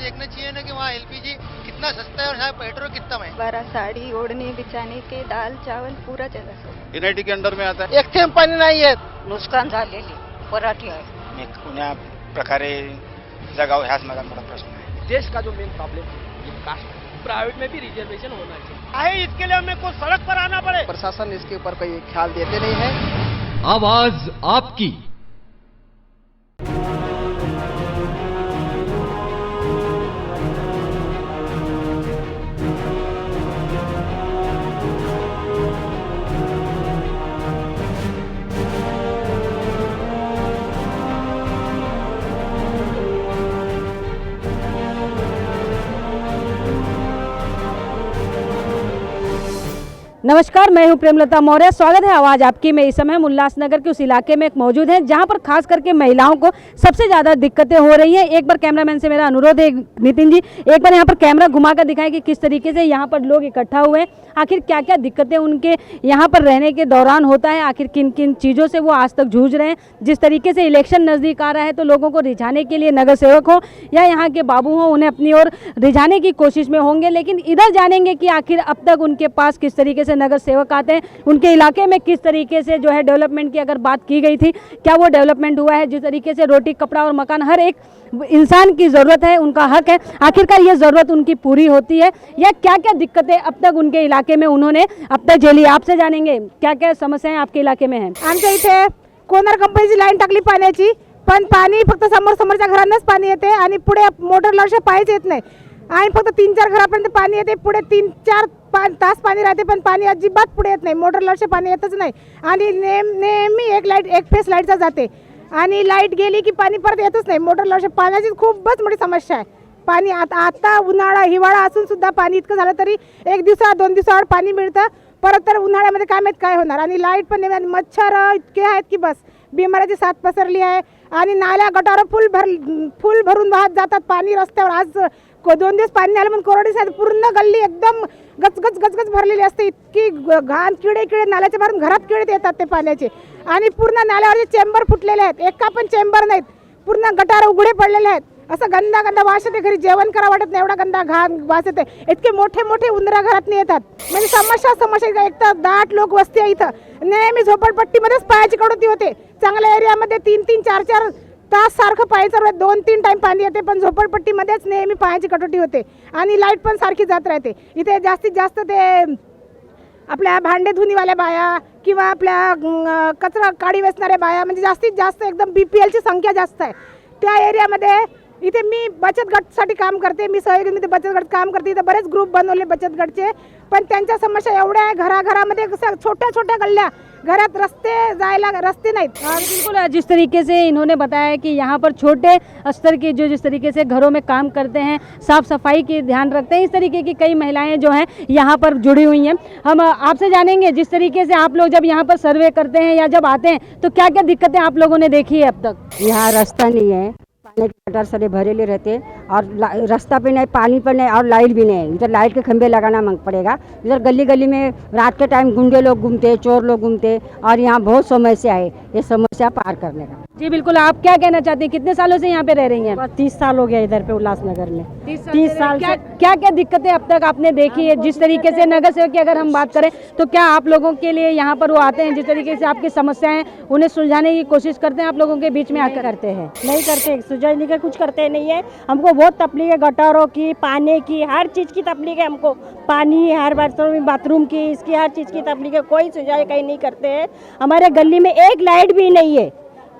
देखना चाहिए ना कि वहाँ एलपीजी कितना सस्ता है और यहाँ पेट्रोल कितना महंगा। बारा साड़ी ओढ़ने बिछाने के दाल चावल पूरा जगह सब एनआयटी के अंडर में आता है. एक थेंब पाणी नाही आहे. नुकसान झालेली पराठी आहे. कुण्या प्रकारे जगाव हाच माझा मोठा प्रश्न आहे. देश का जो मेन प्रॉब्लम है ये कास्ट है. प्राइवेट में भी रिजर्वेशन होना चाहिए. आहे इसके लिए हमें को सड़क पर आना पड़े. प्रशासन इसके ऊपर कोई ख्याल देते नहीं है. आवाज आपकी. नमस्कार, मैं हूं प्रेमलता मौर्य। स्वागत है आवाज़ आपकी में। इस समय हम उल्लासनगर के उस इलाके में एक मौजूद है जहां पर खास करके महिलाओं को सबसे ज़्यादा दिक्कतें हो रही हैं। एक बार कैमरामैन से मेरा अनुरोध है, नितिन जी एक बार यहां पर कैमरा घुमा कर दिखाएं कि किस तरीके से यहां पर लोग इकट्ठा हुए हैं, आखिर क्या क्या दिक्कतें उनके यहाँ पर रहने के दौरान होता है, आखिर किन किन चीज़ों से वो आज तक जूझ रहे हैं। जिस तरीके से इलेक्शन नज़दीक आ रहा है तो लोगों को रिझाने के लिए नगर सेवक हों या यहाँ के बाबू हों, उन्हें अपनी ओर रिझाने की कोशिश में होंगे। लेकिन इधर जानेंगे कि आखिर अब तक उनके पास किस तरीके से नगर सेवक आते हैं, उनके इलाके में किस तरीके से जो है डेवलपमेंट की अगर बात की गई थी, क्या वो डेवलपमेंट हुआ है। जिस तरीके से रोटी कपड़ा और मकान हर एक इंसान की ज़रूरत है, उनका हक है, आखिरकार ये ज़रूरत उनकी पूरी होती है या क्या क्या दिक्कतें अब तक उनके इलाके में उन्होंने अब तक झेली। आपसे जानेंगे क्या क्या समस्याएं आपके इलाके में हैं। आमच्या इथे कोणार कंपनीची लाईन टाकली पाण्याची, पण पाणी फक्त समोरच्या घरांनाच पाणी येते आणि पुढे मोटर लावल्याशिवाय पाणीच येत नाही आणि फक्त 3-4 घरापर्यंत पाणी येते. पुढे 3-4 तास पाणी राहते पण पाणी अजिबात पुढे येत नाही. मोटर लावल्याशिवाय पाणी येतच नाही आणि नेहमी एक फेस लाईटचा जाते आणि लाईट गेली की पाणी परत येतच नाही. मोटर लावल्याशिवाय पाण्याची खूपच मोठी समस्या आहे. पाणी आता उन्हाळा हिवाळा असून सुद्धा पाणी इतकं झालं तरी 1 दिवसा 2 दिवसाआड पाणी मिळतं. परत तर उन्हाळ्यामध्ये काय माहीत काय होणार. आणि लाईट पण नाही, मच्छर इतके आहेत की बस बिमाराची साथ पसरली आहे आणि नाल्या गटारं फुल भरून वाहत जातात पाणी रस्त्यावर. आज 2 दिवस पाणी आलं पण कोरडीच आहे. पूर्ण गल्ली एकदम गचगच भरलेली असते. इतकी घाण किडे नाल्याच्या भरून घरात किडे येतात ते पाण्याचे आणि पूर्ण नाल्यावरचे चेंबर फुटलेले आहेत. एका पण चेंबर नाहीत, पूर्ण गटार उघडे पडलेले आहेत. असं गंदा वास येते. घरी जेवण करा वाटत नाही, एवढा गंदा घाण वास येते. इतके मोठे उंदरा घरात नाही येतात. म्हणजे समस्या एक तर दाट लोक वस्ती आहे इथं. नेहमी झोपडपट्टीमध्येच पायाची कडोती होते. चांगल्या एरियामध्ये 3-3, 4-4 तास सारखं पाहायचं, 2-3 टाइम पाणी येते पण झोपडपट्टीमध्येच नेहमी पायाची कटोटी होते आणि लाईट पण सारखी जात राहते. इथे जास्तीत जास्त ते आपल्या भांडे धुनीवाल्या बाया किंवा आपल्या कचरा काढी वेचणाऱ्या बाया, म्हणजे जास्तीत जास्त एकदम BPLची संख्या जास्त आहे त्या एरियामध्ये. इथे मी बचत गटसाठी काम करते, मी सहयोगीमध्ये बचत गट काम करते. इथे बरेच ग्रुप बनवले बचत गटचे, पण त्यांच्या समस्या एवढ्या आहे. घराघरामध्ये छोट्या गल्ल्या, घरात जायला रस्ते नाहीत. बिल्कुल, जिस तरीके से इन्होंने बताया कि यहाँ पर छोटे स्तर के जो जिस तरीके से घरों में काम करते हैं, साफ सफाई की ध्यान रखते हैं, इस तरीके की कई महिलाएं जो हैं यहाँ पर जुड़ी हुई हैं। हम आपसे जानेंगे जिस तरीके से आप लोग जब यहाँ पर सर्वे करते हैं या जब आते हैं तो क्या क्या दिक्कतें आप लोगों ने देखी है अब तक। यहाँ रास्ता नहीं है, पानी के गटर सारे भरेले रहते और रास्ता पे नहीं, पानी पर नहीं और लाइट भी नहीं। इधर लाइट के खंभे लगाना मांग पड़ेगा। इधर गली में रात के टाइम गुंडे लोग घूमते, चोर लोग घूमते और यहाँ बहुत समस्या है, ये समस्या पार करने का। जी बिल्कुल, आप क्या कहना चाहते हैं, कितने सालों से यहाँ पे रह रही हैं। 30 साल हो गया इधर पे उल्लासनगर में। 30 साल से क्या क्या दिक्कतें अब तक आपने देखी है। जिस तरीके से नगर सेवक की अगर हम बात करें तो क्या आप लोगों के लिए यहाँ पर वो आते हैं, जिस तरीके से आपकी समस्याएं उन्हें सुलझाने की कोशिश करते हैं, आप लोगों के बीच में आकर करते हैं। नहीं करते, सुलझाने का कुछ करते नहीं है। हमको बहुत तकलीफ है, गटारों की, पानी की, हर चीज़ की तकलीफ है हमको। पानी हर बाथरूम की, इसकी हर चीज़ की तकलीफ है। कोई सुझाव कहीं नहीं करते हैं। हमारे गली में एक लाइट भी नहीं है,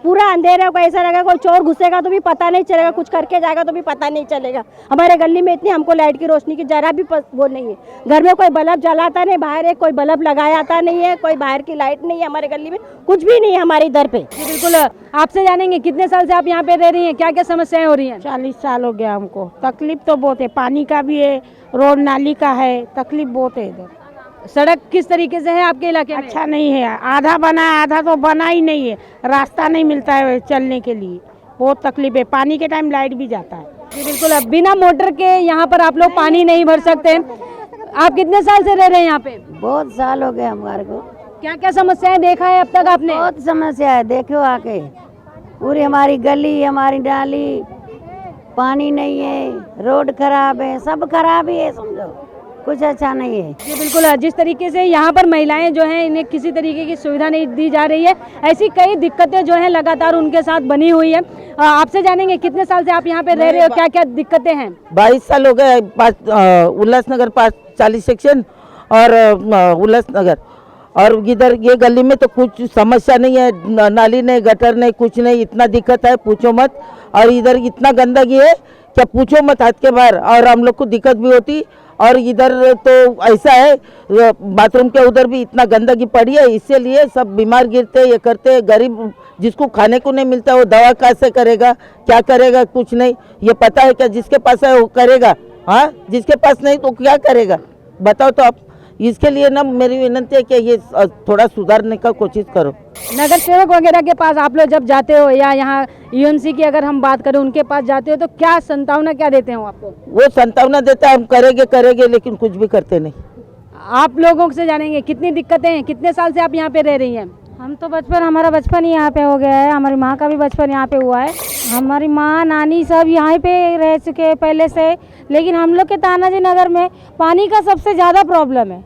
पूरा अंधेरा को ऐसा लगा कोई चोर घुसेगा तो भी पता नहीं चलेगा, कुछ करके जाएगा तो भी पता नहीं चलेगा। हमारे गली में इतनी हमको लाइट की रोशनी की जरा भी वो नहीं है। घर में कोई बल्ब जलाता नहीं, बाहर एक कोई बल्ब लगाता नहीं है, कोई बाहर की लाइट नहीं है। हमारे गली में कुछ भी नहीं है हमारे इधर पे। बिल्कुल, आपसे जानेंगे कितने साल से आप यहाँ पे रह रही हैं, क्या क्या समस्याएं हो रही हैं। 40 साल हो गया हमको। तकलीफ तो बहुत है, पानी का भी है, रोड नाली का है, तकलीफ बहुत है। इधर सड़क किस तरीके से है आपके इलाके में। अच्छा नहीं है, आधा बना है, आधा तो बना ही नहीं है। रास्ता नहीं मिलता है चलने के लिए, बहुत तकलीफ है। पानी के टाइम लाइट भी जाता है। जी बिल्कुल, अब बिना मोटर के यहाँ पर आप लोग पानी नहीं भर सकते। आप कितने साल से रह रहे हैं यहाँ पे। बहुत साल हो गए हमारे को। क्या क्या समस्याएं देखा है अब तक आपने। बहुत समस्या है, देखो आके पूरी हमारी गली, हमारी नाली पानी नहीं है, रोड खराब है, सब खराब ही है, समझो कुछ अच्छा नहीं है। जी बिल्कुल, जिस तरीके से यहाँ पर महिलाएं जो हैं इन्हें किसी तरीके की सुविधा नहीं दी जा रही है, ऐसी कई दिक्कतें जो हैं लगातार उनके साथ बनी हुई है। आपसे जानेंगे कितने साल से आप यहाँ पे रह रहे हो, क्या क्या दिक्कतें हैं? 22 साल हो गए, उल्लासनगर पास 40 सेक्शन और उल्लासनगर, और इधर ये गली में तो कुछ समस्या नहीं है, नाली नहीं, गटर नहीं, कुछ नहीं, इतना दिक्कत है पूछो मत। और इधर इतना गंदगी है क्या पूछो मत हद के बाहर, और हम लोग को दिक्कत भी होती। और इधर तो ऐसा है बाथरूम के उधर भी इतना गंदगी पड़ी है, इसीलिए सब बीमार गिरते, ये करते। गरीब जिसको खाने को नहीं मिलता वो दवा कैसे करेगा, क्या करेगा, कुछ नहीं। ये पता है क्या जिसके पास है वो करेगा, हाँ, जिसके पास नहीं तो क्या करेगा, बताओ तो आप। इसके लिए ना मेरी विनती है कि ये थोड़ा सुधारने का कोशिश करो। नगर सेवक वगैरह के पास आप लोग जब जाते हो, या यहाँ यूएमसी की अगर हम बात करें उनके पास जाते हो, तो क्या संभावना क्या देते हो आपको? वो संभावना देता है हम करेंगे, लेकिन कुछ भी करते नहीं। आप लोगों से जानेंगे कितनी दिक्कतें हैं, कितने साल से आप यहाँ पे रह रही हैं? हम तो हमारा बचपन ही यहाँ पे हो गया है, हमारी माँ का भी बचपन यहाँ पे हुआ है। हमारी माँ नानी सब यहाँ पे रह चुके हैं पहले से, लेकिन हम लोग के तानाजी नगर में पानी का सबसे ज़्यादा प्रॉब्लम है,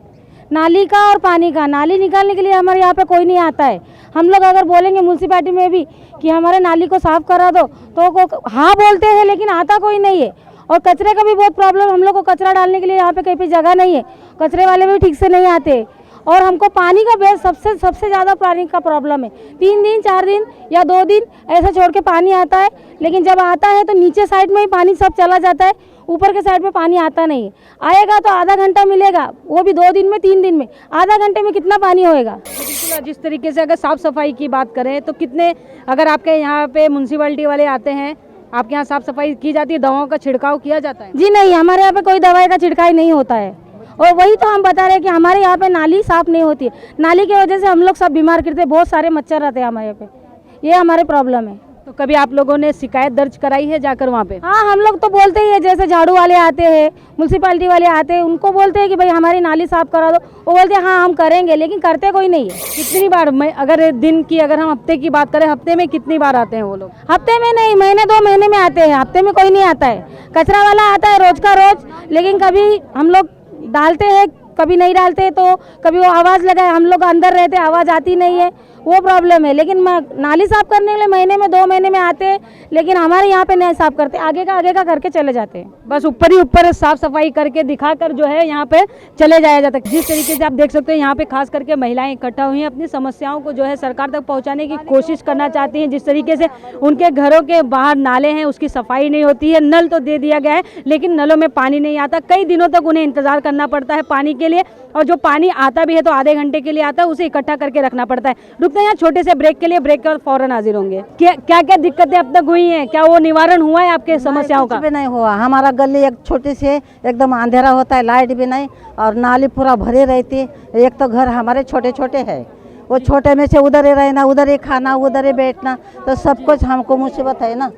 नाली का और पानी का। नाली निकालने के लिए हमारे यहाँ पे कोई नहीं आता है। हम लोग अगर बोलेंगे म्यूनसिपैलिटी में भी कि हमारे नाली को साफ़ करा दो, तो हाँ बोलते हैं, लेकिन आता कोई नहीं है। और कचरे का भी बहुत प्रॉब्लम, हम लोग को कचरा डालने के लिए यहाँ पे कहीं पे जगह नहीं है, कचरे वाले भी ठीक से नहीं आते। और हमको पानी का बेस सबसे ज़्यादा पानी का प्रॉब्लम है। 3 दिन 4 दिन या 2 दिन ऐसा छोड़ के पानी आता है, लेकिन जब आता है तो नीचे साइड में ही पानी सब चला जाता है, ऊपर के साइड में पानी आता नहीं है। आएगा तो आधा घंटा मिलेगा, वो भी 2 दिन में 3 दिन में। आधा घंटे में कितना पानी होएगा? बिल्कुल, जिस तरीके से अगर साफ़ सफाई की बात करें तो कितने, अगर आपके यहाँ पे म्यूनसिपैलिटी वाले आते हैं, आपके यहाँ साफ़ सफाई की जाती है, दवाओं का छिड़काव किया जाता है? जी नहीं, हमारे यहाँ पे कोई दवाई का छिड़काई नहीं होता है। और वही तो हम बता रहे हैं कि हमारे यहाँ पे नाली साफ़ नहीं होती है। नाली की वजह से हम लोग सब बीमार गिरते हैं, बहुत सारे मच्छर रहते हैं हमारे यहाँ पे, ये हमारे प्रॉब्लम है। तो कभी आप लोगों ने शिकायत दर्ज कराई है जाकर वहाँ पे? हाँ, हम लोग तो बोलते ही है, जैसे झाड़ू वाले आते हैं, म्यूनसिपैलिटी वाले आते हैं, उनको बोलते हैं कि भाई हमारी नाली साफ़ करा दो। वो बोलते हैं हाँ हम करेंगे, लेकिन करते कोई नहीं है। कितनी बार, अगर दिन की, अगर हम हफ्ते की बात करें, हफ्ते में कितनी बार आते हैं वो लोग? हफ्ते में नहीं, महीने 2 महीने में आते हैं, हफ्ते में कोई नहीं आता है। कचरा वाला आता है रोज का रोज, लेकिन कभी हम लोग डालते हैं, कभी नहीं डालते, तो कभी वो आवाज़ लगाए, हम लोग अंदर रहते, आवाज़ आती नहीं है, वो प्रॉब्लम है। लेकिन नाली साफ़ करने के लिए महीने में 2 महीने में आते हैं, लेकिन हमारे यहाँ पे नहीं साफ़ करते, आगे का करके चले जाते हैं। बस ऊपर ही ऊपर साफ सफाई करके दिखाकर जो है यहाँ पे चले जाया जाता है। जिस तरीके से आप देख सकते हो यहाँ पे खास करके महिलाएं इकट्ठा हुई हैं, अपनी समस्याओं को जो है सरकार तक पहुँचाने की कोशिश करना चाहती हैं। जिस तरीके से उनके घरों के बाहर नाले हैं, उसकी सफाई नहीं होती है, नल तो दे दिया गया है लेकिन नलों में पानी नहीं आता, कई दिनों तक उन्हें इंतजार करना पड़ता है पानी के लिए, और जो पानी आता भी है तो आधे घंटे के लिए आता है, उसे इकट्ठा करके रखना पड़ता है। रुकते हैं यहाँ छोटे से ब्रेक के लिए, ब्रेक के बाद फौरन हाजिर होंगे। क्या क्या दिक्कतें अब तक हुई हैं, क्या वो निवारण हुआ है आपके समस्याओं का? कुछ भी नहीं हुआ, हमारा गली एक छोटी सी एकदम अंधेरा होता है, लाइट भी नहीं, और नाली पूरा भरी रहती है। एक तो घर हमारे छोटे छोटे है, वो छोटे में से उधर ही रहना, उधर ही खाना, उधर ही बैठना, तो सब कुछ हमको मुसीबत है ना।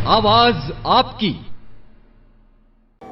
आवाज आपकी।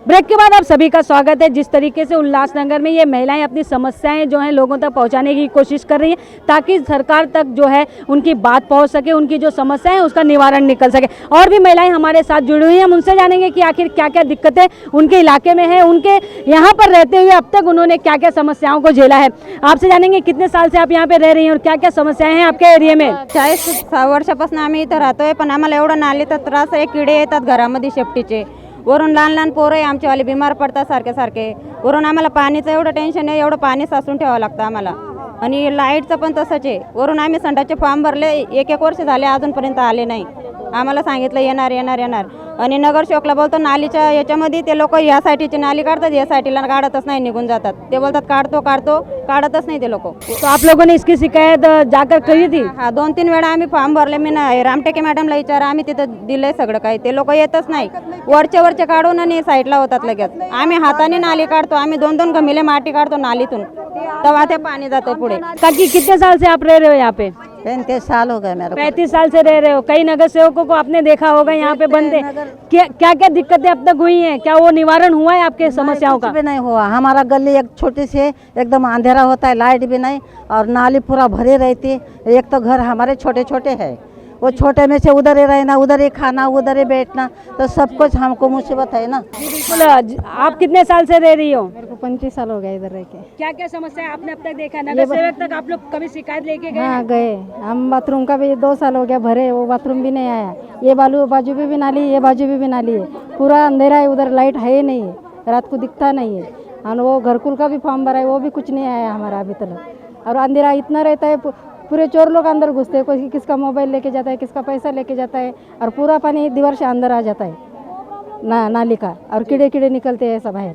ब्रेक के बाद आप सभी का स्वागत है। जिस तरीके से उल्लासनगर में ये महिलाएं अपनी समस्याएं जो हैं लोगों तक पहुंचाने की कोशिश कर रही हैं, ताकि सरकार तक जो है उनकी बात पहुंच सके, उनकी जो समस्याएं हैं उसका निवारण निकल सके। और भी महिलाएं हमारे साथ जुड़ी हुई हैं, हम उनसे जानेंगे कि आखिर क्या क्या दिक्कतें उनके इलाके में है, उनके यहाँ पर रहते हुए अब तक उन्होंने क्या क्या समस्याओं को झेला है। आपसे जानेंगे कितने साल से आप यहाँ पे रह रही हैं और क्या क्या समस्याएं हैं आपके एरिया में? 40 वर्षापासून आम्ही इथं राहतोय, पण आम्हाला एवढं नालीचा त्रास आहे, किडे येतात घरामध्ये शेपटीचे, वरून लहान लहान पोरं आहे आमच्यावाले बीमार पडतात सारखे सारखे, वरून आम्हाला पाणीचं एवढं टेन्शन आहे, एवढं पाणी साचून ठेवावं लागतं आम्हाला, आणि लाईटचं पण तसंच आहे। वरून आम्ही संडासचे फॉर्म भरले, 1 वर्ष झाले अजूनपर्यंत आले नाही, आम्हाला सांगितलं येणार येणार येणार, आणि नगरसेवकला बोलतो नालीच्या याच्यामध्ये ते लोक या साईडची नाली काढतात, या साईडला काढतच नाही, निघून जातात, ते बोलतात काढतो काढतो, काढतच नाही ते लोक। तो आप लोगों ने इसकी शिकायत जाकर करी थी? हाँ, 2-3 वेळा आम्ही फॉर्म भरले, मी रामटेके मॅडमला विचारा, आम्ही तिथं दिलंय सगळं काही, ते लोक येतच नाही, वरचे काढून आणि साईडला होतात लगेच। आम्ही हाताने नाली काढतो, आम्ही 2-2 घमिले माती काढतो नालीतून, तेव्हा ते पाणी जातं पुढे। काकी कितने साल से आप रह रहे हो यहाँ पे? 35 साल हो गए मेरे को। 35 साल से रह रहे हो। कई नगर सेवकों को आपने देखा होगा यहाँ पे बनते, क्या क्या दिक्कतें अब तक हुई हैं, क्या वो निवारण हुआ है आपके समस्याओं का? कुछ भी नहीं हुआ, हमारा गली एक छोटी सी एकदम अंधेरा होता है, लाइट भी नहीं, और नाली पूरा भरी रहती है। एक तो घर हमारे छोटे छोटे है, वो छोटे में से उधर ही रहना, उधर ही खाना, उधर ही बैठना, तो सब कुछ हमको मुसीबत है ना। बिल्कुल। आप कितने साल से रह रही हो? मेरे को 25 साल हो गया इधर रह के। क्या क्या समस्या है आपने अब तक देखा? नगर सेवक तक आप लोग कभी शिकायत लेके गए? हाँ गए हम, बाथरूम का भी 2 साल हो गया भरे, वो बाथरूम भी नहीं आया। ये बाजू भी नाली, ये बाजू भी नाली है, पूरा अंधेरा है, उधर लाइट है ही नहीं है, रात को दिखता नहीं है। और वो घरकुल का भी फॉर्म भरा है, वो भी कुछ नहीं आया हमारा अभी तक। और अंधेरा इतना रहता है, पूरे चोर लोग अंदर घुसते हैं, कोई किसका मोबाइल लेके जाता है, किसका पैसा लेके जाता है, और पूरा पानी दीवार से अंदर आ जाता है नाली का, और कीड़े कीड़े निकलते हैं सब बाहर।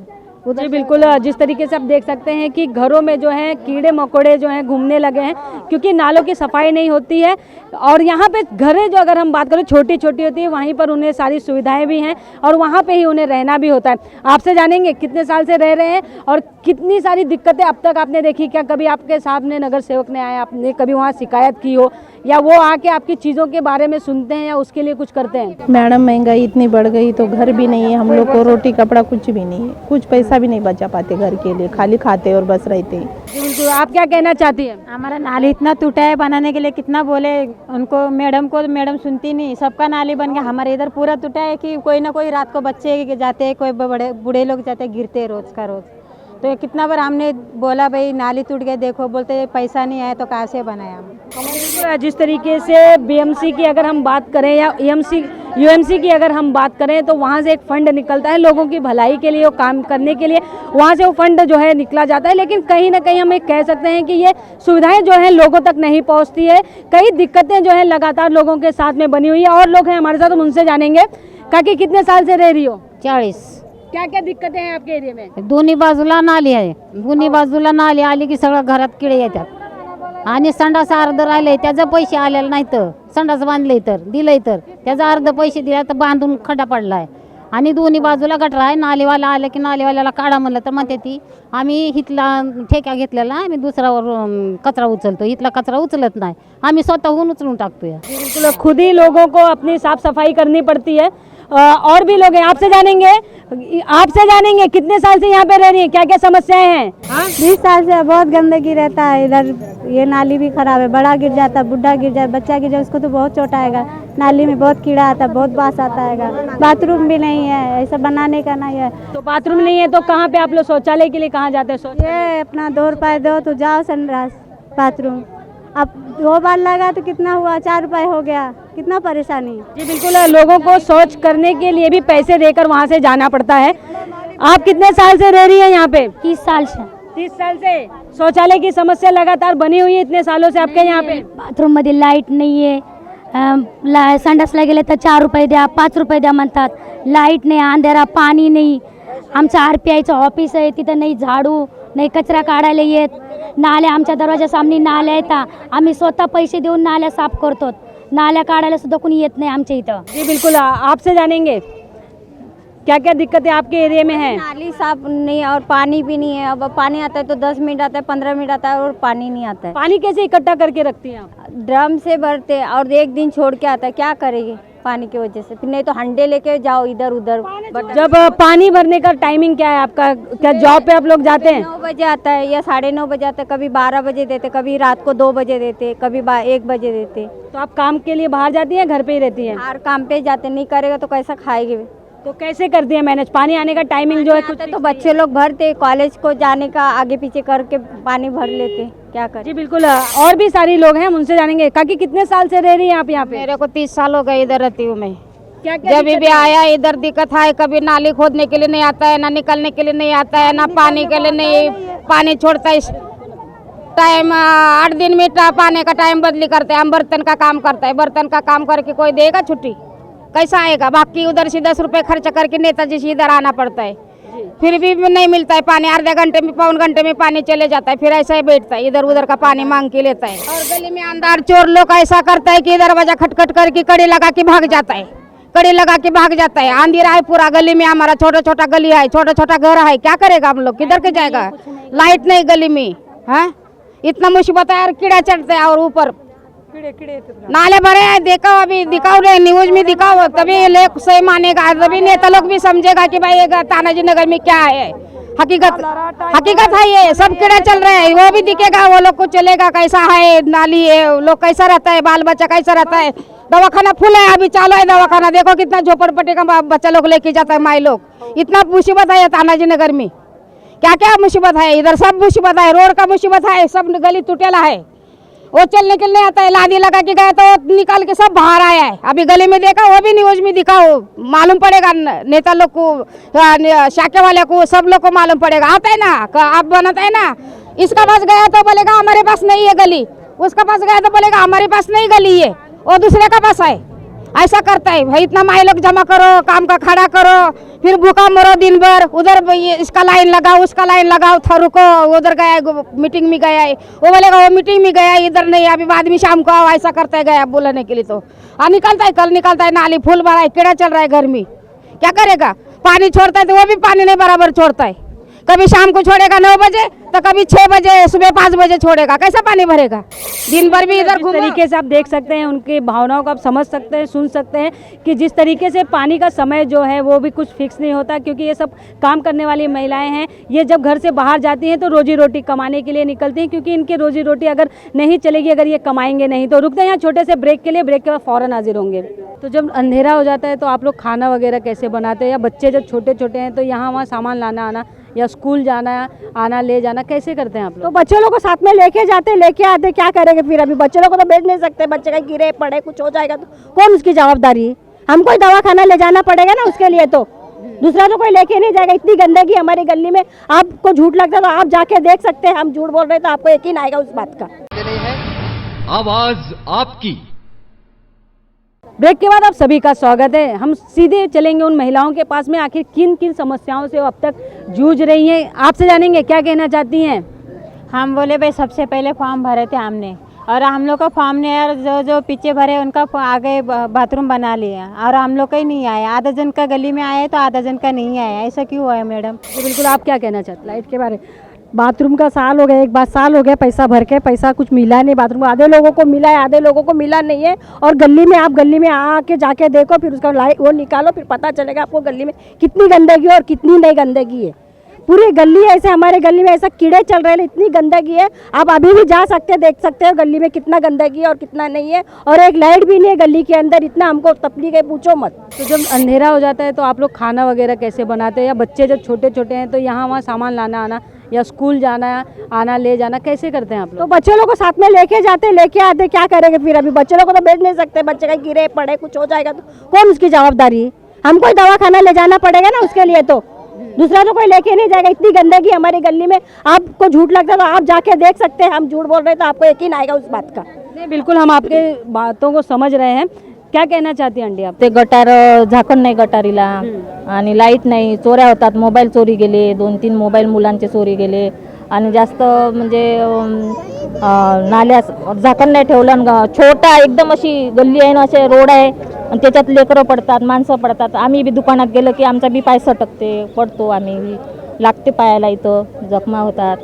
जी बिल्कुल। जिस तरीके से आप देख सकते हैं कि घरों में जो है कीड़े मकोड़े जो हैं घूमने लगे हैं, क्योंकि नालों की सफाई नहीं होती है। और यहाँ पे घरें जो अगर हम बात करें छोटी छोटी होती है, वहीं पर उन्हें सारी सुविधाएं भी हैं और वहाँ पे ही उन्हें रहना भी होता है। आपसे जानेंगे कितने साल से रह रहे हैं और कितनी सारी दिक्कतें अब तक आपने देखी। क्या कभी आपके सामने नगर सेवक ने आया, आपने कभी वहाँ शिकायत की हो, या वो आके आपकी चीज़ों के बारे में सुनते हैं या उसके लिए कुछ करते हैं? मैडम महंगाई इतनी बढ़ गई तो घर भी नहीं है हम लोग को, रोटी कपड़ा कुछ भी नहीं है, कुछ पैसा भी नहीं बचा पाते घर के लिए, खाली खाते और बस रहते। बिल्कुल। आप क्या कहना चाहती हैं? हमारा नाली इतना टूटा है, बनाने के लिए कितना बोले उनको, मैडम को, मैडम सुनती नहीं। सबका नाली बन गया, हमारे इधर पूरा टूटा है कि कोई ना कोई रात को बच्चे जाते हैं, कोई बड़े बूढ़े लोग जाते हैं, गिरते रोज का रोज। तो कितना बार हमने बोला भाई नाली टूट गए देखो, बोलते पैसा नहीं आया, तो कहाँ से बनाया हम। जिस तरीके से बीएमसी की अगर हम बात करें या यूएमसी की अगर हम बात करें, तो वहाँ से एक फंड निकलता है लोगों की भलाई के लिए, वो काम करने के लिए वहाँ से वो फंड जो है निकला जाता है। लेकिन कहीं ना कहीं हम एक कह सकते हैं कि ये सुविधाएं जो हैं लोगों तक नहीं पहुँचती है। कई दिक्कतें जो है लगातार लोगों के साथ में बनी हुई है। और लोग हैं हमारे साथ, हम उनसे जानेंगे। काकी कितने साल से रह रही हो? 40। क्या क्या दिक्कतें हैं आपके एरिया में? दोन्ही बाजूला नाली आहे, दोन्ही बाजूला नाली आली की सगळं घरात किडे येतात। आणि संडास अर्ध राहिलंय, त्याचं पैसे आलेलं नाही, तर संडास बांधले तर दिलंय, तर त्याचा अर्ध पैसे दिला तर बांधून खड्डा पडलाय। आणि दोन्ही बाजूला गटर आहे, नालीवाला आलं की नालीवाल्याला काढा म्हणलं तर म्हणते ती आम्ही इथला ठेका घेतलेला, आम्ही दुसऱ्यावर कचरा उचलतो, इथला कचरा उचलत नाही, आम्ही स्वतःहून उचलून टाकतोय। बिल्कुल, खुद ही लोगों को अपनी साफ सफाई करनी पड़ती है। और भी लोग हैं, आपसे जानेंगे कितने साल से यहाँ पे रह रही हैं, क्या क्या समस्याएं हैं? 20 साल से बहुत गंदगी रहता है इधर, ये नाली भी खराब है, बड़ा गिर जाता है, बुढ़ा गिर जाए, बच्चा गिर जाए, उसको तो बहुत चोट आएगा। नाली में बहुत कीड़ा आता है, बहुत बास आता है, बाथरूम भी नहीं है, ऐसा बनाने का नहीं है। तो बाथरूम नहीं है तो कहाँ पे आप लोग शौचालय के लिए कहाँ जाते हैं? ये अपना 2 रुपए दो तो जाओ संडास बाथरूम, अब 2 बार लगा तो कितना हुआ, 4 रुपए हो गया, कितना परेशानी। जी बिल्कुल, लोगों को शौच करने के लिए भी पैसे देकर वहाँ से जाना पड़ता है। आप कितने साल से रह रही हैं यहाँ पे? 30 साल से। 30 साल से शौचालय की समस्या लगातार बनी हुई है इतने सालों से आपके यहाँ पे? बाथरूम मध्ये लाईट नाही आहे, संडासला गेले तर 4 रुपये द्या, 5 रुपये द्या म्हणतात, लाईट नाही, अंधेरा, पाणी नाही। आमचं RPIचं ऑफिस आहे, तिथं नाही झाडू, नाही कचरा काढायला येत, नाल्या आमच्या दरवाजा सामने नाल्या येतात, आम्ही स्वतः पैसे देऊन नाल्या साफ करतो, नाल्या काढायला सुद्धा कोणी येत नाही आमच्या इथं। जी बिल्कुल, आपसे जानेंगे क्या क्या दिक्कतें आपके एरिया में हैं? नाली साफ नहीं और पानी भी नहीं है। अब पानी आता है तो 10 मिनट आता है, 15 मिनट आता है और पानी नहीं आता है। पानी कैसे इकट्ठा करके रखती हैं आप? ड्रम से भरते हैं और एक दिन छोड़ के आता है, क्या करेंगे पानी की वजह से, फिर नहीं तो हंडे लेके जाओ इधर उधर। जब पानी भरने का टाइमिंग क्या है आपका? क्या जॉब पे आप लोग जाते हैं? 9 बजे आता है या 9:30 बजे आता है, कभी 12 बजे देते, कभी रात को 2 बजे देते, कभी 1 बजे देते। तो आप काम के लिए बाहर जाती हैं, घर पे ही रहती हैं? हर काम पे जाते, नहीं करेगा तो कैसा खाएंगे? तो कैसे करती है मैनेज? पानी आने का टाइमिंग जो है कुछ तो बच्चे लोग भरते, कॉलेज को जाने का आगे पीछे करके पानी भर लेते, क्या करें। जी बिल्कुल, और भी सारी लोग हैं, हम उनसे जानेंगे। काकी कितने साल से रह रही हैं आप यहाँ पे? मेरे को 30 साल हो गए इधर रहती हूँ मैं। क्या क्या जब भी आया इधर दिक्कत है, कभी नाली खोदने के लिए नहीं आता है, ना निकलने के लिए नहीं आता है, ना पानी के लिए नहीं, पानी छोड़ता है टाइम 8 दिन में पानी का टाइम बदली करते हैं। हम बर्तन का काम करता है, बर्तन का काम करके कोई देगा छुट्टी? कैसा आएगा? बाकी उधर से 10 रुपए खर्च करके नेताजी से इधर आना पड़ता है, फिर भी नहीं मिलता है पानी। आधे घंटे में, पौन घंटे में पानी चले जाता है, फिर ऐसा ही बैठता है, इधर उधर का पानी मांग के लेता है। और गली में अंदर चोर लोग ऐसा करता है कि दरवाजा खटखट करके कड़ी लगा के भाग जाता है, कड़ी लगा के भाग जाता है। अंधेरा है पूरा गली में, हमारा छोटा छोटा गली है, छोटा छोटा घर है, क्या करेगा हम लोग? किधर के जाएगा? लाइट नहीं गली में है, इतना मुसीबत है, और कीड़ा चढ़ते हैं और ऊपर नाले भरे हैं। देखो अभी दिखाओ रे, न्यूज में दिखाओ, तभी लोग सही मानेगा, तभी नेता लोग भी समझेगा कि भाई तानाजी नगर में क्या है। हकीकत है, ये सब कीड़ा चल रहे हैं, वो भी दिखेगा, वो लोग को चलेगा कैसा है नाली है, लोग कैसा रहता है, बाल बच्चा कैसा रहता है। दवाखाना फुल है, अभी चालू है दवाखाना, देखो कितना झोपड़पट्टी का बच्चा लोग लेके जाता है, माई लोग। इतना मुसीबत है तानाजी नगर में, क्या क्या मुसीबत है, इधर सब मुसीबत है, रोड का मुसीबत है, सब गली टूटेला है, वो चलने के लिए आता है, लादी लगा के गया तो निकाल के सब बाहर आया है। अभी गली में देखा, वो भी न्यूज में दिखाओ, मालूम पड़ेगा नेता लोग को, शाके वाले को, सब लोग को मालूम पड़ेगा। आता है ना, आप बनाता है ना, इसका पास गया तो बोलेगा हमारे पास नहीं है गली, उसका पास गया तो बोलेगा हमारे पास नहीं गली है, वो दूसरे का पास है। ऐसा करता है भाई, इतना माई लोग जमा करो, काम का खड़ा करो, फिर भूखा मरो दिन भर, उधर इसका लाइन लगाओ, उसका लाइन लगाओ, था रुको, उधर गया मीटिंग में गया है, वो बोलेगा वो मीटिंग में गया, इधर नहीं, अभी बाद में शाम को आओ, ऐसा करता है गया बोलने के लिए। तो निकलता है, कल निकलता है, नाली फूल भरा है, कीड़ा चल रहा है घर में, क्या करेगा। पानी छोड़ता है तो वो भी पानी नहीं बराबर छोड़ता है, कभी शाम को छोड़ेगा 9 बजे तो कभी 6 बजे, सुबह 5 बजे छोड़ेगा, कैसा पानी भरेगा। दिन भर भी इधर जिस तरीके से आप देख सकते हैं, उनकी भावनाओं को आप समझ सकते हैं, सुन सकते हैं कि जिस तरीके से पानी का समय जो है वो भी कुछ फिक्स नहीं होता, क्योंकि ये सब काम करने वाली महिलाएं हैं। ये जब घर से बाहर जाती हैं तो रोजी रोटी कमाने के लिए निकलती हैं, क्योंकि इनकी रोजी रोटी अगर नहीं चलेगी, अगर ये कमाएंगे नहीं तो। रुकते हैं यहाँ छोटे से ब्रेक के लिए, ब्रेक के बाद फ़ौरन हाजिर होंगे। तो जब अंधेरा हो जाता है तो आप लोग खाना वगैरह कैसे बनाते हैं, या बच्चे जब छोटे छोटे हैं तो यहाँ वहाँ सामान लाना आना या स्कूल जाना आना ले जाना कैसे करते हैं आप लोग? तो बच्चे लोग को साथ में लेके जाते, लेके आते, क्या करेंगे फिर। अभी बच्चे लोग को तो भेज नहीं सकते, बच्चे का गिरे पड़े कुछ हो जाएगा तो कौन उसकी जवाबदारी। हमको ही दवाखाना ले जाना पड़ेगा ना उसके लिए, तो दूसरा तो कोई लेके नहीं जाएगा। इतनी गंदगी हमारी गली में, आपको झूठ लगता है तो आप जाके देख सकते हैं, हम झूठ बोल रहे हैं तो आपको यकीन आएगा उस बात का। आवाज आपकी। ब्रेक के बाद आप सभी का स्वागत है। हम सीधे चलेंगे उन महिलाओं के पास में, आखिर किन किन समस्याओं से वो अब तक जूझ रही हैं। आपसे जानेंगे क्या कहना चाहती हैं। हम बोले भाई सबसे पहले फॉर्म भरे थे हमने, और हम लोग का फॉर्म ने यार जो पीछे भरे उनका आगे बाथरूम बना लिया, और हम लोग का ही नहीं आया। आधा जन का गली में आया तो आधा जन का नहीं आया, ऐसा क्यों हुआ है मैडम? तो बिल्कुल, आप क्या कहना चाहते हैं लाइट के बारे में? बाथरूम का साल हो गया, एक बार साल हो गया पैसा भर के, पैसा कुछ मिला नहीं बाथरूम। आधे लोगों को मिला है, आधे लोगों को मिला नहीं है। और गली में, आप गली में आके जाके देखो, फिर उसका लाइट वो निकालो, फिर पता चलेगा आपको गली में कितनी गंदगी है और कितनी नहीं गंदगी है। पूरी गली ऐसे, हमारे गली में ऐसा कीड़े चल रहे हैं, इतनी गंदगी है। आप अभी भी जा सकते हैं, देख सकते हो गली में कितना गंदगी है और कितना नहीं है। और एक लाइट भी नहीं है गली के अंदर, इतना हमको तकलीफ है पूछो मत। तो जब अंधेरा हो जाता है तो आप लोग खाना वगैरह कैसे बनाते हैं, या बच्चे जब छोटे छोटे हैं तो यहाँ वहाँ सामान लाना आना या स्कूल जाना आना ले जाना कैसे करते हैं आप लोग? तो बच्चे लोग को साथ में लेके जाते, लेके आते, क्या करेंगे फिर। अभी बच्चे लोग को तो भेज नहीं सकते, बच्चे का गिरे पड़े कुछ हो जाएगा तो कौन उसकी जवाबदारी। हमको ही दवाखाना ले जाना पड़ेगा ना उसके लिए, तो दूसरा तो कोई लेके नहीं जाएगा। इतनी गंदगी हमारी गली में, आपको झूठ लगता है तो आप जाके देख सकते हैं, हम झूठ बोल रहे हैं तो आपको यकीन आएगा उस बात का। नहीं, बिल्कुल हम आपके बातों को समझ रहे हैं। क्या कहना चाहती हैं अंडी आप? ते गटार झाकण नाही गटारीला, आणि लाईट नाही, चोऱ्या होतात, मोबाईल चोरी गेले, 2-3 मोबाईल मुलांचे चोरी गेले, आणि जास्त म्हणजे नाल्या झाकण नाही ठेवलं, छोटा एकदम अशी गल्ली आहे ना, असे रोड आहे आणि त्याच्यात लेकरं पडतात, माणसं पडतात. आम्ही बी दुकानात गेलं की आमचा बी पाय सटकते, पडतो आम्ही, लागते पायाला, इथं जखमा होतात.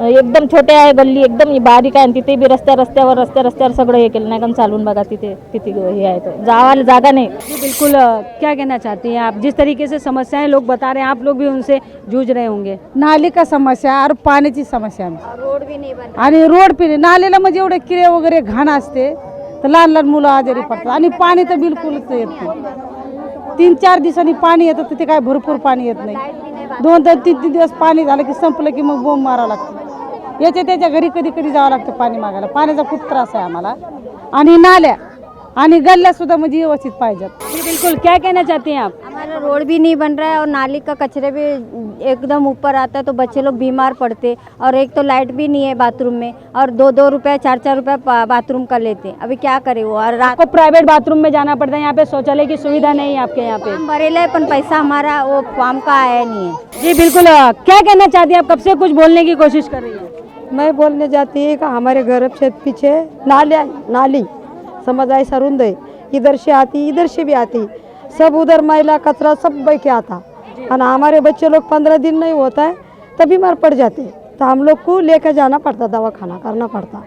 एकदम छोटे आहे गल्ली, एकदम बारीक आहे, तिथे भी रस्त्यावर सगळं हे केलं नाही का, चालून बघा तिथे किती हे आहे, तो जावायला जागा नहीं। बिल्कुल, क्या कहना चाहती हैं आप? जिस तरीके से समस्याएं लोग बता रहे हैं, आप लोग भी उनसे जूझ रहे होंगे। नाली का समस्या और पाण्याची समस्या, रोड भी नहीं बन आणि रोड पे नालीला म्हणजे एवढे किडे वगैरे घाण असते तर लहान लहान मुलं आजारी पडतात, आणि पाणी तर बिलकुलच येत नाही। 3-4 दिवसांनी पाणी येतं, तिथे काय भरपूर पाणी येत नाही। 2-3 दिवस पाणी झालं की संपलं की मग बोंब मारावं लागतं। याच्या त्याच्या घरी कधी कधी जावं लागतं पाणी मागायला। पाण्याचा खूप त्रास आहे आम्हाला, आणि नाल्या आणि गल्ल्या सुद्धा म्हणजे व्यवस्थित पाहिजेत। बिल्कुल, क्या कहना चाहती हैं आप? हमारा रोड भी नहीं बन रहा है और नाली का कचरे भी एकदम ऊपर आता है, तो बच्चे लोग बीमार पड़ते। और एक तो लाइट भी नहीं है बाथरूम में, और 2-2 रुपये 4-4 रुपये बाथरूम का लेते हैं। अभी क्या करे वो, और रात को प्राइवेट बाथरूम में जाना पड़ता है, यहाँ पे शौचालय की सुविधा नहीं है आपके यहाँ पे। फॉर्म भरेला है पण पैसा हमारा वो फॉर्म का आया नहीं है। जी बिल्कुल, क्या कहना चाहती हैं आप? कब से कुछ बोलने की कोशिश कर रही है? मैं बोलने जाती है कि हमारे घर से पीछे नाली समझ ऐसा रुंद है, इधर से आती इधर से भी आती, सब उधर मैला कचरा सब बह के आता, और हमारे बच्चे लोग 15 दिन नहीं होता है तब बीमार पड़ जाते, तो हम लोग को लेकर जाना पड़ता, दवाखाना करना पड़ता।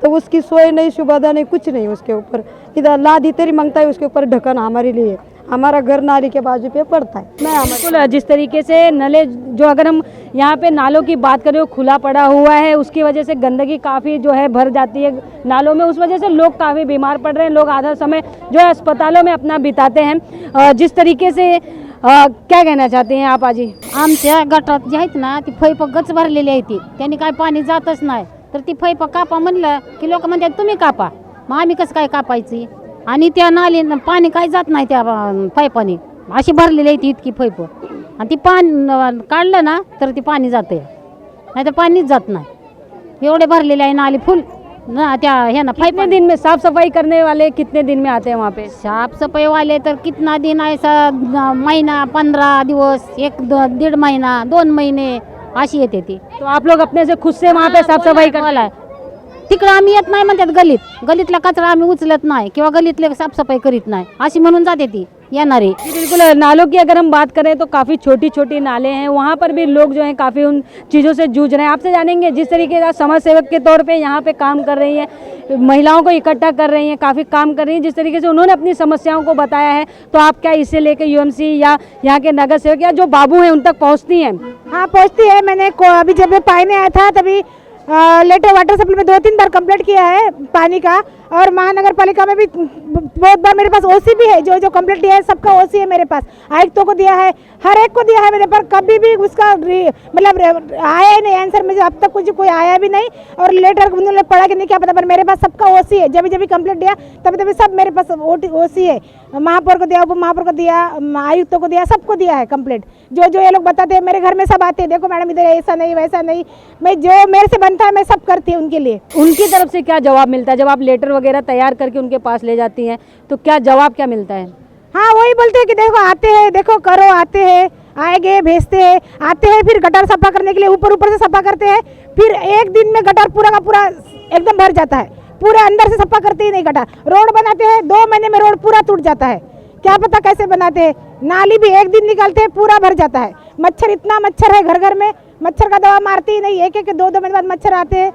तो उसकी सोई नहीं, सुविधा नहीं, कुछ नहीं उसके ऊपर। इधर लादी तेरी मांगता है, उसके ऊपर ढक्कन हमारे लिए, हमारा घर नाली के बाजू पे पड़ता है। बिल्कुल, जिस तरीके से नले जो अगर हम यहाँ पे नालों की बात करें वो खुला पड़ा हुआ है, उसकी वजह से गंदगी काफ़ी जो है भर जाती है नालों में, उस वजह से लोग काफ़ी बीमार पड़ रहे हैं। लोग आधा समय जो है अस्पतालों में अपना बिताते हैं। जिस तरीके से क्या कहना चाहते हैं आप आजी? आमच्या गटात जे आहेत ना ती फैप गच भरलेली आहे ती, त्यांनी काय पाणी जातच नाही, तर ती फैप कापा म्हणलं की लोक म्हणतात तुम्ही कापा, मग आम्ही कसं काय कापायची? आणि त्या नाली पाणी काय जात नाही त्या पाईपाने, अशी भरलेली आहे ती इतकी फैप, आणि ती पाणी काढलं ना तर ती पाणी जाते, नाही तर पाणीच जात नाही, एवढे भरलेले आहे नाली फुल ना त्या है ना। कितने दिन में साफ सफाई करने वाले कितने दिन में आते हैं वहाँ पे? साफ सफाई वाले तर कितना दिन ऐसा महिना 15 दिवस, 1-1.5 महिना, 2 महिने अशी येते ती। तो आप लोग अपने से खुद से वहाँ पे साफ सफाई कर? तिकडं आम्ही येत नाही म्हणतात, गलीतला कचरा आम्ही उचलत नाही किंवा गलीतले साफसफाई करीत नाही अशी म्हणून जाते ती येणारे। बिल्कुल, नालों की अगर हम बात करें तो काफ़ी छोटी छोटी नाले हैं, वहाँ पर भी लोग जो हैं काफ़ी उन चीज़ों से जूझ रहे हैं। आपसे जानेंगे, जिस तरीके से समाज सेवक के तौर पे यहाँ पे काम कर रही हैं, महिलाओं को इकट्ठा कर रही हैं, काफ़ी काम कर रही हैं, जिस तरीके से उन्होंने अपनी समस्याओं को बताया है, तो आप क्या इसे लेकर यूएमसी या यहाँ के नगर सेवक या जो बाबू हैं उन तक पहुँचती हैं? हाँ पहुँचती है। मैंने अभी जब मैं पानी आया था तभी लेटर वाटर सप्लाई में 2-3 बार कंप्लेंट किया है पानी का, और महानगर पालिका में भी बहुत बार मेरे पास ओसी भी है, जो जो कंप्लेंट दिया है सबका ओसी है मेरे पास, आयुक्तों को दिया है, हर एक को दिया है मैंने, पर कभी भी उसका मतलब आया ही नहीं आंसर, मुझे अब तक कुछ कोई आया भी नहीं, और लेटर उन्होंने पढ़ा कि नहीं क्या पता, पर मेरे पास सबका ओसी है। जब जब कंप्लेंट दिया तभी सब मेरे पास ओसी है, महापौर को दिया, उप महापौर को दिया, आयुक्तों को दिया, सबको दिया है कंप्लेंट। जो जो ये लोग बताते हैं मेरे घर में सब आते हैं, देखो मैडम इधर ऐसा नहीं वैसा नहीं, मैं जो मेरे से बनता है मैं सब करती हूँ उनके लिए। उनकी तरफ से क्या जवाब मिलता है जब आप लेटर वगैरह तैयार करके उनके पास ले जाती हैं, तो क्या जवाब क्या मिलता है? हाँ वही बोलते हैं कि देखो आते हैं, देखो करो, आते हैं, आएंगे भेजते हैं, आते हैं, फिर गटर सफा करने के लिए ऊपर से सफा करते हैं, फिर एक दिन में गटर पूरा का पूरा एकदम भर जाता है, पूरे अंदर से सफा करते ही नहीं गटर। रोड बनाते हैं 2 महीने में रोड पूरा टूट जाता है, क्या पता कैसे बनाते हैं। नाली भी एक दिन निकालते हैं पूरा भर जाता है। मच्छर, इतना मच्छर है घर घर में, मच्छर का दवा मारते ही नहीं, 1-2 महीने बाद मच्छर आते हैं,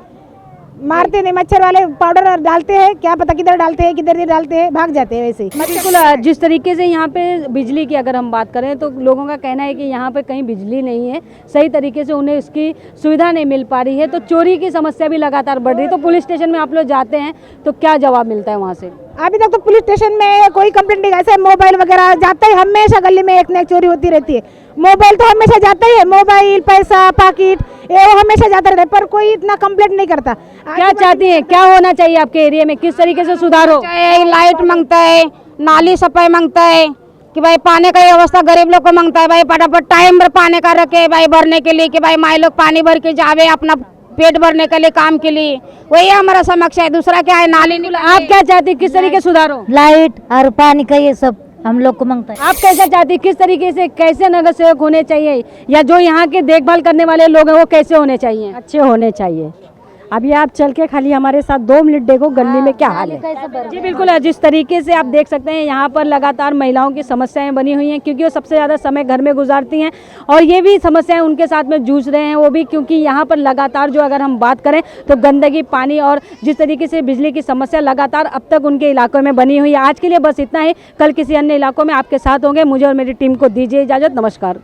मारते नहीं, मच्छर वाले पाउडर डालते हैं, क्या पता किधर डालते हैं किधर नहीं डालते हैं, भाग जाते हैं वैसे ही। बिल्कुल, जिस तरीके से यहाँ पे बिजली की अगर हम बात करें तो लोगों का कहना है कि यहाँ पे कहीं बिजली नहीं है, सही तरीके से उन्हें इसकी सुविधा नहीं मिल पा रही है, तो चोरी की समस्या भी लगातार बढ़ रही है। तो पुलिस स्टेशन में आप लोग जाते हैं तो क्या जवाब मिलता है वहाँ से? अभी तक तो पुलिस स्टेशन में कोई कंप्लेंट नहीं, ऐसे मोबाइल वगैरह जाता है, हमेशा गली में एक न एक चोरी होती रहती है। मोबाइल तो हमेशा जाता ही है, मोबाइल, पैसा, पाकिट, ये हमेशा जाता रहता है, पर कोई इतना कंप्लेंट नहीं करता। क्या चाहती हैं, क्या होना चाहिए आपके एरिया में, किस तरीके से सुधार हो? लाइट मांगता है, नाली सफाई मांगता है कि भाई पानी का व्यवस्था गरीब लोग को मांगता है, भाई फटाफट टाइम पर पानी का रखे भाई भरने के लिए, कि भाई माई लोग पानी भर के जावे अपना पेट भरने के लिए, काम के लिए, वही हमारा समस्या है, दूसरा क्या है। नाली आप क्या चाहती, किस तरीके से सुधार हो? लाइट और पानी का ये सब हम लोग को मांगता है। आप कैसा चाहती, किस तरीके से, कैसे नगर सेवक होने चाहिए, या जो यहाँ के देखभाल करने वाले लोग हैं वो कैसे होने चाहिए? अच्छे होने चाहिए। अभी आप चल के खाली हमारे साथ 2 मिनट देखो गली में क्या हाल है। जी बिल्कुल, जिस तरीके से आप देख सकते हैं यहाँ पर लगातार महिलाओं की समस्याएं बनी हुई हैं, क्योंकि वो सबसे ज़्यादा समय घर में गुजारती हैं, और ये भी समस्याएं उनके साथ में जूझ रहे हैं वो भी, क्योंकि यहाँ पर लगातार जो अगर हम बात करें तो गंदगी, पानी और जिस तरीके से बिजली की समस्या लगातार अब तक उनके इलाकों में बनी हुई है। आज के लिए बस इतना ही, कल किसी अन्य इलाकों में आपके साथ होंगे। मुझे और मेरी टीम को दीजिए इजाज़त, नमस्कार।